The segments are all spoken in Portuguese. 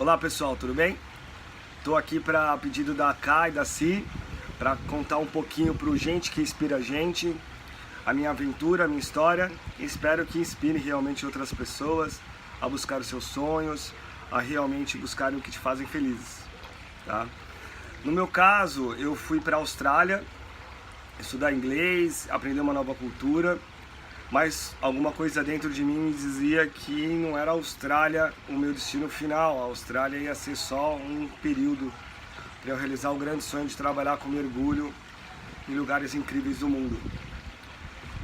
Olá pessoal, tudo bem? Estou aqui para pedido da Kai e da Si para contar um pouquinho para gente que inspira a gente, a minha aventura, a minha história, e espero que inspire realmente outras pessoas a buscar os seus sonhos, a realmente buscar o que te fazem felizes, tá? No meu caso, eu fui para a Austrália estudar inglês, aprender uma nova cultura, mas alguma coisa dentro de mim me dizia que não era a Austrália o meu destino final. A Austrália ia ser só um período para eu realizar o grande sonho de trabalhar com mergulho em lugares incríveis do mundo.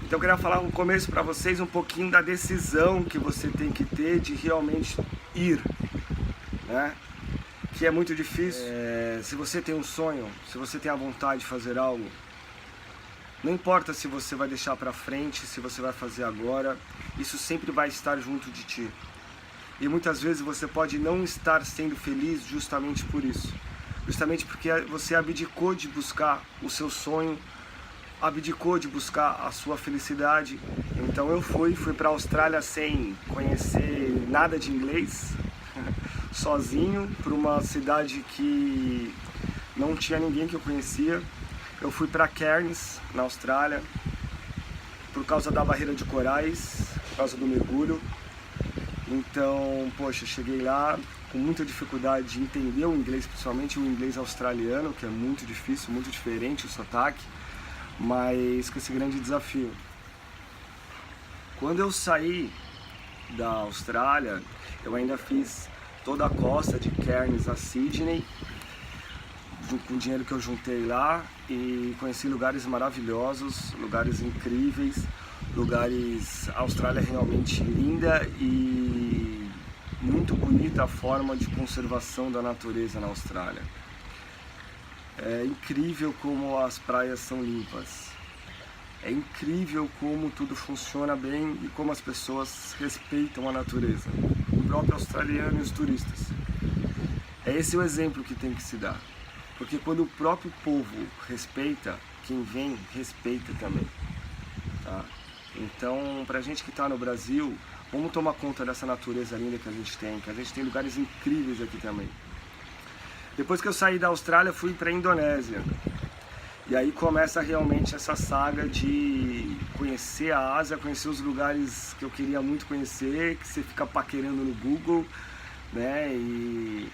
Então eu queria falar no começo para vocês um pouquinho da decisão que você tem que ter de realmente ir, né? Que é muito difícil. Se você tem um sonho, se você tem a vontade de fazer algo, não importa se você vai deixar para frente, se você vai fazer agora, isso sempre vai estar junto de ti. E muitas vezes você pode não estar sendo feliz justamente por isso. Justamente porque você abdicou de buscar o seu sonho, abdicou de buscar a sua felicidade. Então eu fui para a Austrália sem conhecer nada de inglês, sozinho, para uma cidade que não tinha ninguém que eu conhecia. Eu fui para Cairns, na Austrália, por causa da barreira de corais, por causa do mergulho. Então, poxa, cheguei lá com muita dificuldade de entender o inglês, principalmente o inglês australiano, que é muito difícil, muito diferente o sotaque, mas com esse grande desafio. Quando eu saí da Austrália, eu ainda fiz toda a costa de Cairns a Sydney, com o dinheiro que eu juntei lá, e conheci lugares maravilhosos, lugares incríveis, lugares... A Austrália é realmente linda e muito bonita a forma de conservação da natureza na Austrália. É incrível como as praias são limpas, é incrível como tudo funciona bem e como as pessoas respeitam a natureza, o próprio australiano e os turistas. É esse o exemplo que tem que se dar. Porque quando o próprio povo respeita, quem vem respeita também, tá? Então, pra gente que está no Brasil, vamos tomar conta dessa natureza linda que a gente tem lugares incríveis aqui também. Depois que eu saí da Austrália, fui para a Indonésia. E aí começa realmente essa saga de conhecer a Ásia, conhecer os lugares que eu queria muito conhecer, que você fica paquerando no Google, né? E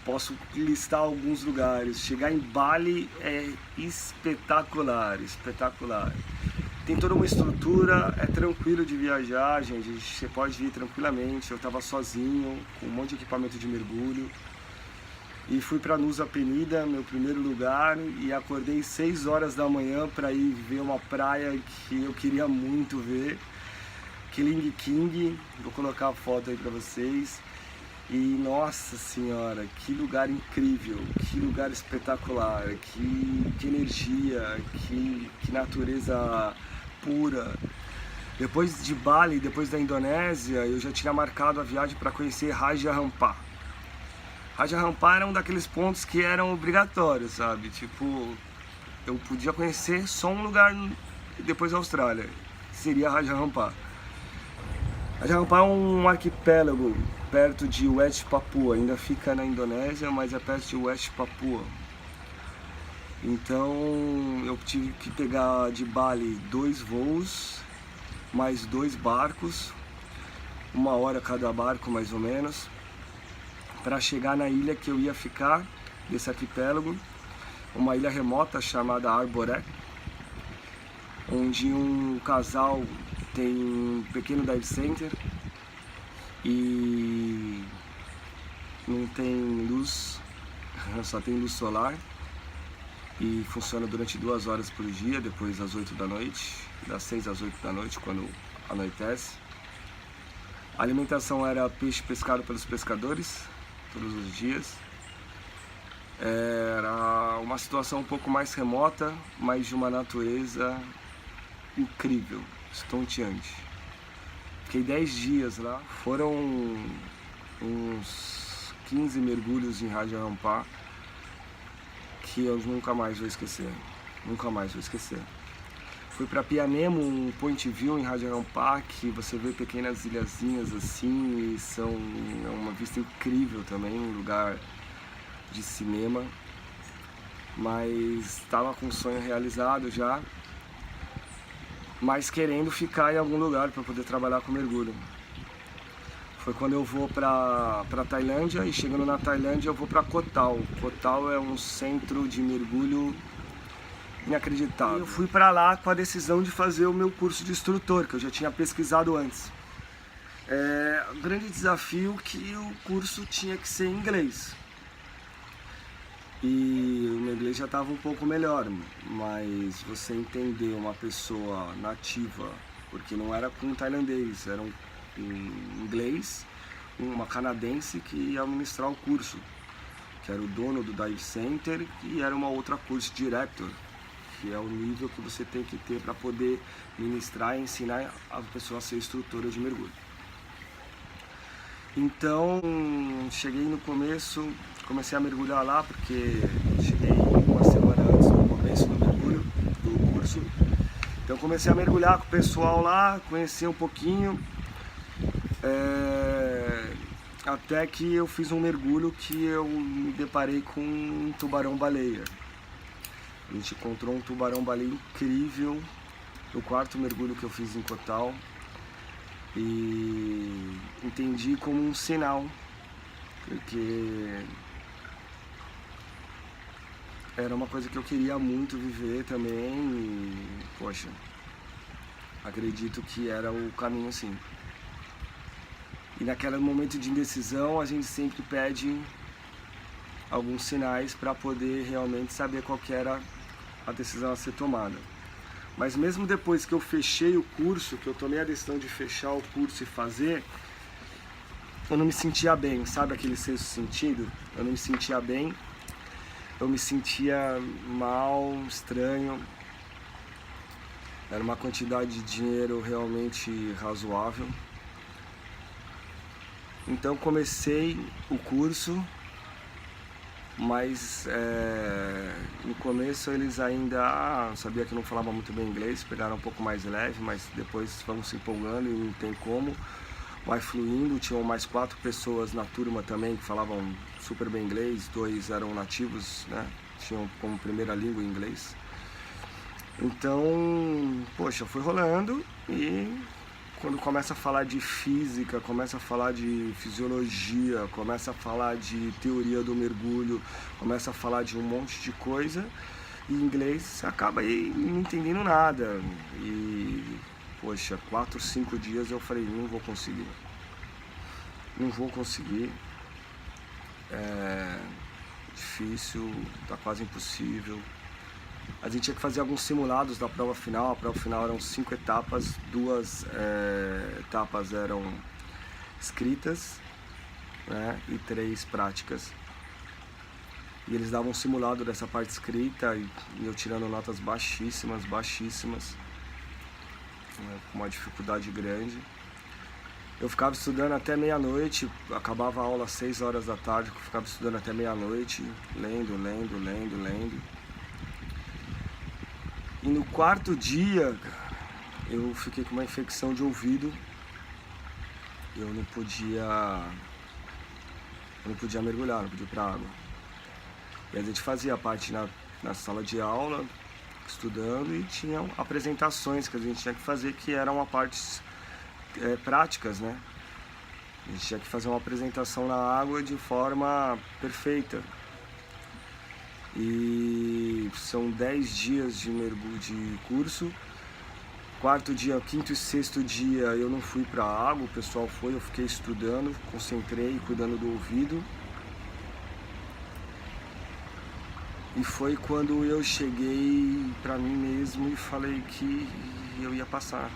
posso listar alguns lugares. Chegar em Bali é espetacular, espetacular. Tem toda uma estrutura, é tranquilo de viajar, gente. Você pode ir tranquilamente. Eu estava sozinho, com um monte de equipamento de mergulho. E fui para Nusa Penida, meu primeiro lugar, e acordei 6 horas da manhã para ir ver uma praia que eu queria muito ver. Kiling King, vou colocar a foto aí para vocês. E nossa senhora, que lugar incrível, que lugar espetacular, que energia, que natureza pura. Depois de Bali, depois da Indonésia, eu já tinha marcado a viagem para conhecer Raja Ampat. Raja Ampat era um daqueles pontos que eram obrigatórios, sabe? Tipo, eu podia conhecer só um lugar depois da Austrália, que seria Raja Ampat. Raja Ampat é um arquipélago perto de West Papua, ainda fica na Indonésia, mas é perto de West Papua. Então eu tive que pegar de Bali 2 voos, mais 2 barcos, 1 hora cada barco mais ou menos, para chegar na ilha que eu ia ficar, desse arquipélago, uma ilha remota chamada Arborek, onde um casal tem um pequeno dive center e não tem luz, só tem luz solar e funciona durante 2 horas por dia, depois das 8 da noite, das 6 às 8 da noite, quando anoitece. A alimentação era peixe pescado pelos pescadores, todos os dias. Era uma situação um pouco mais remota, mas de uma natureza incrível, estonteante. Fiquei 10 dias lá, foram uns 15 mergulhos em Raja Ampat que eu nunca mais vou esquecer, nunca mais vou esquecer. Fui para Pianemo, um point view em Rajaram Park, você vê pequenas ilhazinhas assim, e é uma vista incrível também, um lugar de cinema. Mas estava com o sonho realizado já, mas querendo ficar em algum lugar para poder trabalhar com mergulho. Foi quando eu vou para Tailândia, e chegando na Tailândia eu vou para Koh Tao. Koh Tao é um centro de mergulho inacreditável. Eu fui para lá com a decisão de fazer o meu curso de instrutor, que eu já tinha pesquisado antes. O grande desafio é que o curso tinha que ser em inglês. E o meu inglês já estava um pouco melhor, mas você entender uma pessoa nativa, porque não era com tailandês, era um inglês, uma canadense que ia ministrar o curso, que era o dono do Dive Center, e era uma outra course director, que é o nível que você tem que ter para poder ministrar e ensinar a pessoa a ser instrutora de mergulho. Então, cheguei no começo, comecei a mergulhar lá, porque cheguei uma semana antes do começo do mergulho, do curso. Então comecei a mergulhar com o pessoal lá, conheci um pouquinho, até que eu fiz um mergulho que eu me deparei com um tubarão-baleia. A gente encontrou um tubarão-baleia incrível no quarto mergulho que eu fiz em Koh Tao, e entendi como um sinal, porque era uma coisa que eu queria muito viver também, e poxa, acredito que era o caminho sim. E naquele momento de indecisão a gente sempre pede alguns sinais para poder realmente saber qual que era a decisão a ser tomada. Mas mesmo depois que eu fechei o curso, que eu tomei a decisão de fechar o curso e fazer, eu não me sentia bem, sabe aquele sexto sentido? Eu não me sentia bem, eu me sentia mal, estranho. Era uma quantidade de dinheiro realmente razoável. Então comecei o curso, mas no começo eles ainda sabia que eu não falava muito bem inglês, pegaram um pouco mais leve, mas depois vão se empolgando e não tem como, vai fluindo. Tinham mais 4 pessoas na turma também que falavam super bem inglês, 2 eram nativos, né? Tinham como primeira língua inglês. Então, poxa, foi rolando, e quando começa a falar de física, começa a falar de fisiologia, começa a falar de teoria do mergulho, começa a falar de um monte de coisa, e em inglês você acaba aí não entendendo nada. E, poxa, 4, 5 dias eu falei, não vou conseguir. Não vou conseguir. É difícil, tá quase impossível. A gente tinha que fazer alguns simulados da prova final. A prova final eram 5 etapas, 2 etapas eram escritas, né, e 3 práticas. E eles davam um simulado dessa parte escrita, e eu tirando notas baixíssimas, né, com uma dificuldade grande. Eu ficava estudando até meia-noite, acabava a aula às 6 horas da tarde, eu ficava estudando até meia-noite, lendo. E no 4º dia, eu fiquei com uma infecção de ouvido. Eu não podia mergulhar, não podia ir pra água. E a gente fazia parte na sala de aula, estudando, e tinham apresentações que a gente tinha que fazer, que eram partes práticas, né? A gente tinha que fazer uma apresentação na água de forma perfeita. E são 10 dias de mergulho de curso. 4º dia, 5º e 6º dia eu não fui para a água, o pessoal foi, eu fiquei estudando, concentrei, cuidando do ouvido. E foi quando eu cheguei para mim mesmo e falei que eu ia passar,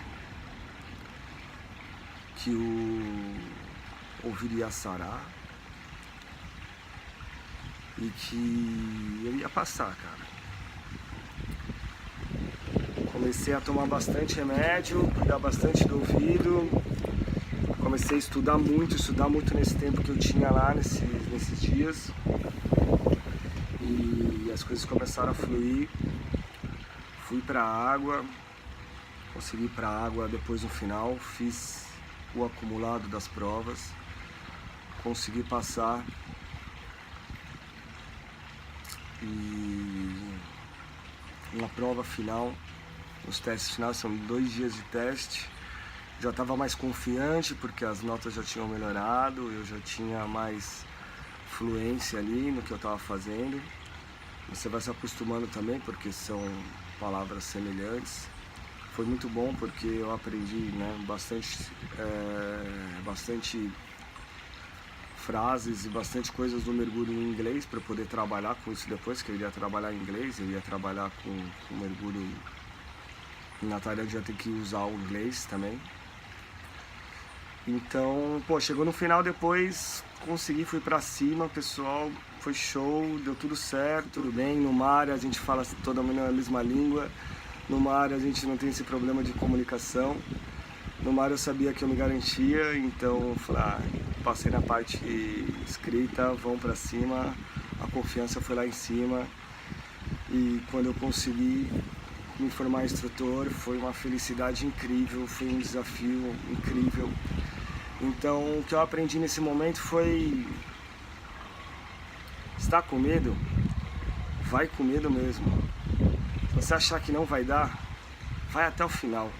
que o ouvido ia sarar e que eu ia passar, cara. Comecei a tomar bastante remédio, cuidar bastante do ouvido. Comecei a estudar muito nesse tempo que eu tinha lá, nesses dias. E as coisas começaram a fluir. Fui pra água, consegui ir para a água depois no final, fiz o acumulado das provas, consegui passar e na prova final, os testes finais são 2 dias de teste, já estava mais confiante porque as notas já tinham melhorado, eu já tinha mais fluência ali no que eu estava fazendo. Você vai se acostumando também porque são palavras semelhantes. Foi muito bom porque eu aprendi, né, bastante frases e bastante coisas do mergulho em inglês para poder trabalhar com isso depois, que eu iria trabalhar em inglês, eu ia trabalhar com mergulho na Tailândia, já tem que usar o inglês também. Então, pô, chegou no final depois, consegui, fui pra cima, pessoal, foi show, deu tudo certo, tudo bem. No mar a gente fala toda a mesma língua, no mar a gente não tem esse problema de comunicação. No mar eu sabia que eu me garantia, então passei na parte escrita, vão pra cima, a confiança foi lá em cima. E quando eu consegui me formar instrutor, foi uma felicidade incrível, foi um desafio incrível. Então o que eu aprendi nesse momento foi: está com medo? Vai com medo mesmo. Se você achar que não vai dar, vai até o final.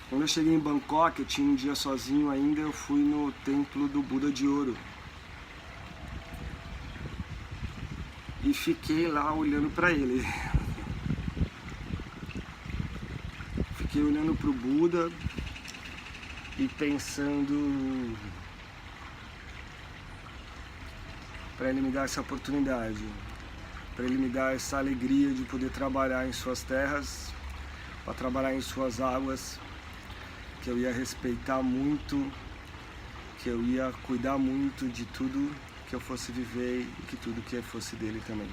Quando eu cheguei em Bangkok, eu tinha um dia sozinho ainda, eu fui no templo do Buda de Ouro. E fiquei lá olhando para ele. Fiquei olhando para o Buda e pensando para ele me dar essa oportunidade, para ele me dar essa alegria de poder trabalhar em suas terras, para trabalhar em suas águas, que eu ia respeitar muito, que eu ia cuidar muito de tudo que eu fosse viver e que tudo que fosse dele também.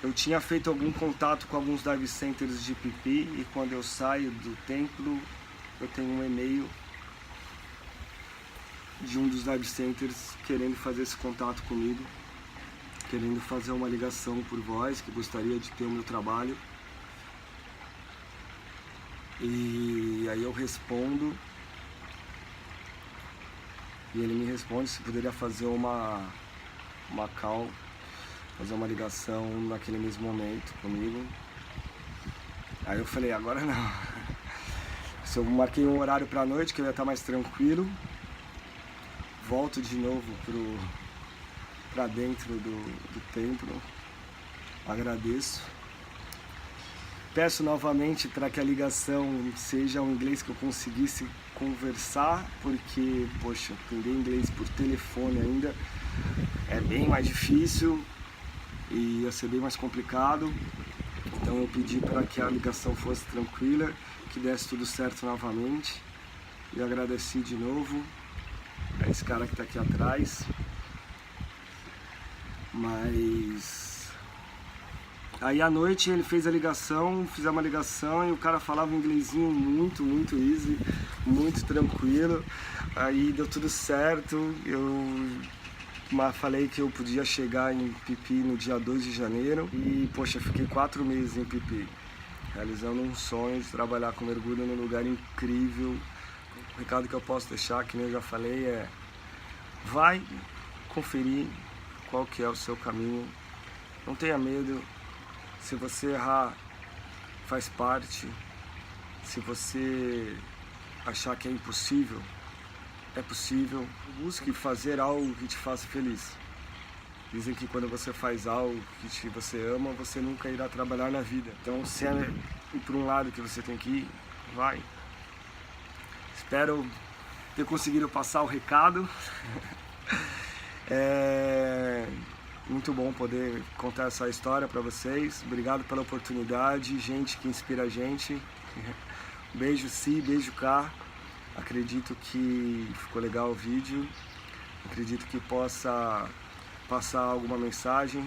Eu tinha feito algum contato com alguns dive centers de Phi Phi e quando eu saio do templo, eu tenho um e-mail de um dos dive centers querendo fazer esse contato comigo, querendo fazer uma ligação por voz, que gostaria de ter o meu trabalho. E aí eu respondo, e ele me responde se poderia fazer uma call, fazer uma ligação naquele mesmo momento comigo. Aí eu falei, agora não. Se eu marquei um horário pra noite, que eu ia estar mais tranquilo, volto de novo pra dentro do templo, agradeço. Peço novamente para que a ligação seja um inglês que eu conseguisse conversar, porque, poxa, aprender inglês por telefone ainda é bem mais difícil e ia ser bem mais complicado. Então eu pedi para que a ligação fosse tranquila, que desse tudo certo novamente. E agradeci de novo a esse cara que está aqui atrás. Mas aí à noite ele fez a ligação, fizemos uma ligação e o cara falava um inglesinho muito easy, muito tranquilo. Aí deu tudo certo, eu falei que eu podia chegar em Phi Phi no dia 2 de janeiro e, poxa, fiquei 4 meses em Phi Phi, realizando um sonho de trabalhar com mergulho num lugar incrível. O recado que eu posso deixar, que nem eu já falei, é: vai conferir qual que é o seu caminho, não tenha medo. Se você errar, faz parte. Se você achar que é impossível, é possível. Busque fazer algo que te faça feliz. Dizem que quando você faz algo que você ama, você nunca irá trabalhar na vida. Então, se é ir por um lado que você tem que ir, vai. Espero ter conseguido passar o recado. Muito bom poder contar essa história para vocês. Obrigado pela oportunidade, gente que inspira a gente. Beijo sim, beijo cá. Acredito que ficou legal o vídeo. Acredito que possa passar alguma mensagem,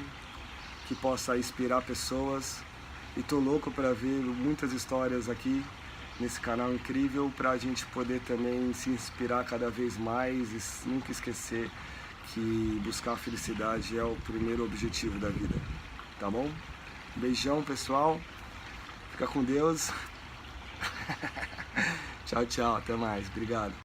que possa inspirar pessoas. E tô louco para ver muitas histórias aqui nesse canal incrível, para a gente poder também se inspirar cada vez mais e nunca esquecer que buscar a felicidade é o primeiro objetivo da vida, tá bom? Beijão, pessoal, Fica com Deus. Tchau, tchau. Até mais. Obrigado.